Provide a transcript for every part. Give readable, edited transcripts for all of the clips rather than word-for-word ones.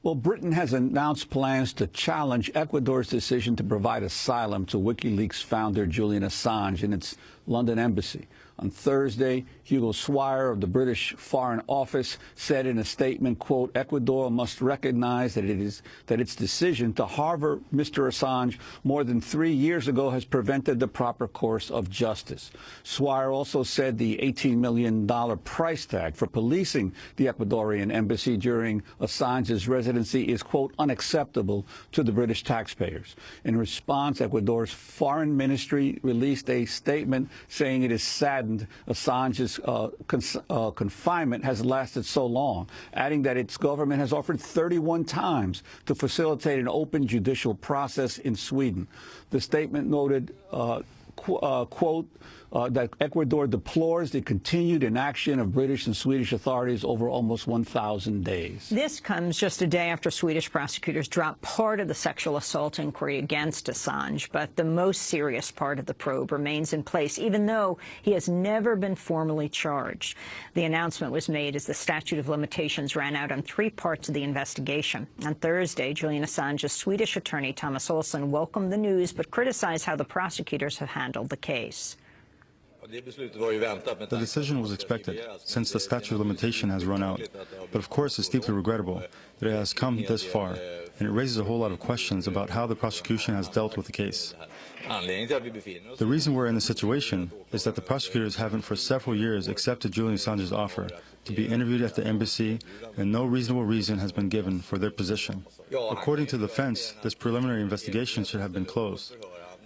Well, Britain has announced plans to challenge Ecuador's decision to provide asylum to WikiLeaks founder Julian Assange in its London embassy. On Thursday, Hugo Swire of the British Foreign Office said in a statement, quote, Ecuador must recognize that its decision to harbor Mr. Assange more than 3 years ago has prevented the proper course of justice. Swire also said the $18 million price tag for policing the Ecuadorian embassy during Assange's residency is, quote, unacceptable to the British taxpayers. In response, Ecuador's foreign ministry released a statement saying it is saddened Assange's confinement has lasted so long, adding that its government has offered 31 times to facilitate an open judicial process in Sweden. The statement noted, quote, that Ecuador deplores the continued inaction of British and Swedish authorities over almost 1,000 days. This comes just a day after Swedish prosecutors dropped part of the sexual assault inquiry against Assange, but the most serious part of the probe remains in place, even though he has never been formally charged. The announcement was made as the statute of limitations ran out on 3 parts of the investigation. On Thursday, Julian Assange's Swedish attorney, Thomas Olsson, welcomed the news, but criticized how the prosecutors have handled the case. The decision was expected, since the statute of limitation has run out. But of course, it's deeply regrettable that it has come this far, and it raises a whole lot of questions about how the prosecution has dealt with the case. The reason we're in this situation is that the prosecutors haven't for several years accepted Julian Assange's offer to be interviewed at the embassy, and no reasonable reason has been given for their position. According to the defense, this preliminary investigation should have been closed,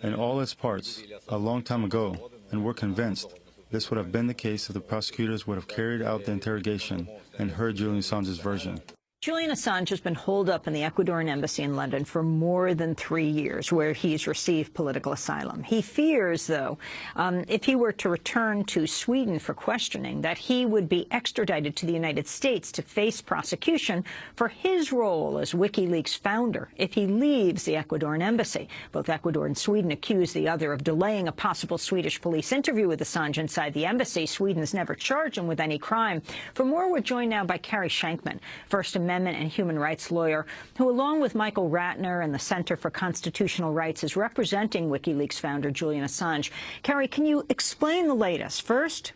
in all its parts, a long time ago, and we're convinced this would have been the case if the prosecutors would have carried out the interrogation and heard Julian Assange's version. Julian Assange has been holed up in the Ecuadorian embassy in London for more than 3 years, where he's received political asylum. He fears, though, if he were to return to Sweden for questioning, that he would be extradited to the United States to face prosecution for his role as WikiLeaks founder if he leaves the Ecuadorian embassy. Both Ecuador and Sweden accuse the other of delaying a possible Swedish police interview with Assange inside the embassy. Sweden has never charged him with any crime. For more, we're joined now by Carrie Shankman, First Amendment and human rights lawyer, who, along with Michael Ratner and the Center for Constitutional Rights, is representing WikiLeaks founder Julian Assange. Carrie, can you explain the latest? First,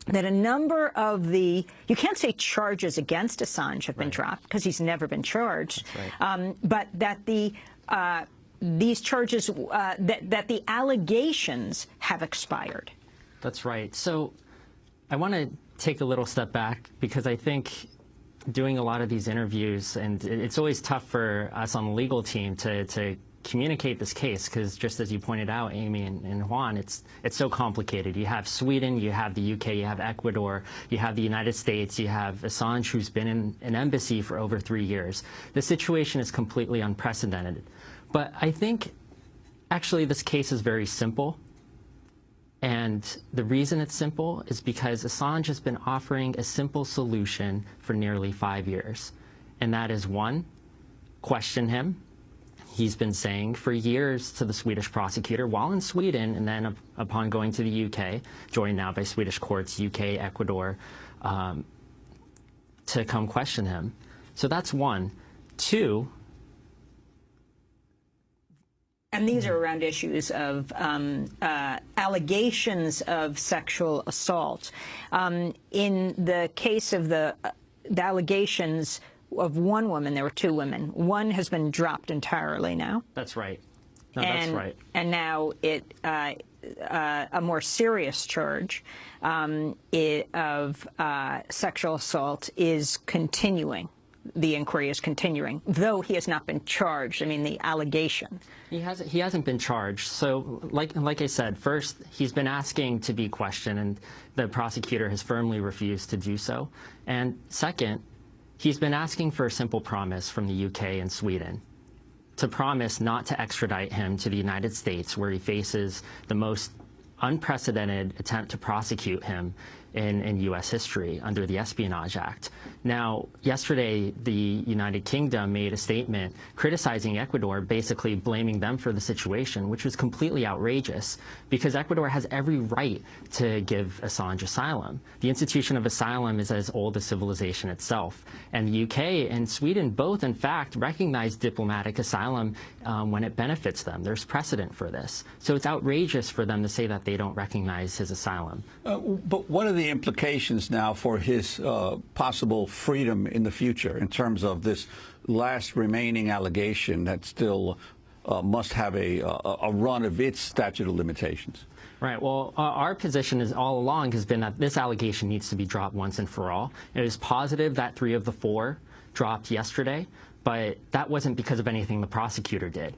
that a number of the, you can't say charges against Assange have been dropped because he's never been charged, but that the these charges, that the allegations have expired. That's right. So I want to take a little step back, because I think doing a lot of these interviews, and it's always tough for us on the legal team to communicate this case, because just as you pointed out, Amy and Juan, it's so complicated. You have Sweden, you have the UK, you have Ecuador, you have the United States, you have Assange, who's been in an embassy for over 3 years. The situation is completely unprecedented. But I think actually this case is very simple. And the reason it's simple is because Assange has been offering a simple solution for nearly 5 years. And that is, 1, question him. He's been saying for years to the Swedish prosecutor while in Sweden, and then upon going to the UK, joined now by Swedish courts, UK, Ecuador, to come question him. So that's 1. 2, and these are around issues of allegations of sexual assault. In the case of the allegations of one woman, there were 2 women. One has been dropped entirely now. That's right. No, that's right. And now a more serious charge of sexual assault is continuing. The inquiry is continuing, though he has not been charged. I mean, the allegation. He hasn't been charged. So, like I said, first, he's been asking to be questioned, and the prosecutor has firmly refused to do so. And second, he's been asking for a simple promise from the UK and Sweden to promise not to extradite him to the United States, where he faces the most unprecedented attempt to prosecute him in U.S. history under the Espionage Act. Now, yesterday, the United Kingdom made a statement criticizing Ecuador, basically blaming them for the situation, which was completely outrageous because Ecuador has every right to give Assange asylum. The institution of asylum is as old as civilization itself. And the UK and Sweden both, in fact, recognize diplomatic asylum when it benefits them. There's precedent for this. So it's outrageous for them to say that they don't recognize his asylum. But what are the implications now for his possible freedom in the future in terms of this last remaining allegation that still must have a run of its statute of limitations? Right. Well, our position is all along has been that this allegation needs to be dropped once and for all. It is positive that 3 of the 4 dropped yesterday, but that wasn't because of anything the prosecutor did.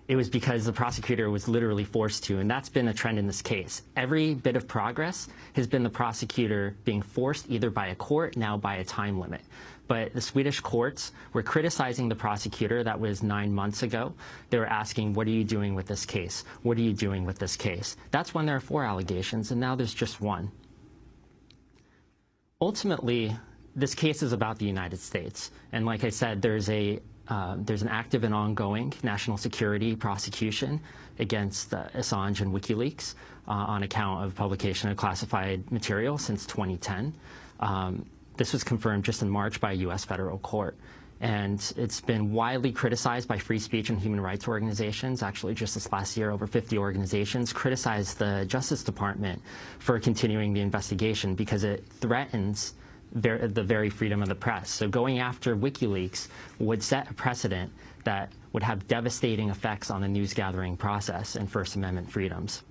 It was because the prosecutor was literally forced to, and that's been a trend in this case. Every bit of progress has been the prosecutor being forced either by a court, now by a time limit. But the Swedish courts were criticizing the prosecutor. That was 9 months ago. They were asking, what are you doing with this case? What are you doing with this case? That's when there are 4 allegations, and now there's just 1. Ultimately, this case is about the United States. And like I said, there's an active and ongoing national security prosecution against Assange and WikiLeaks on account of publication of classified material since 2010. This was confirmed just in March by a U.S. federal court. And it's been widely criticized by free speech and human rights organizations. Actually, just this last year, over 50 organizations criticized the Justice Department for continuing the investigation because it threatens the very freedom of the press. So going after WikiLeaks would set a precedent that would have devastating effects on the news gathering process and First Amendment freedoms.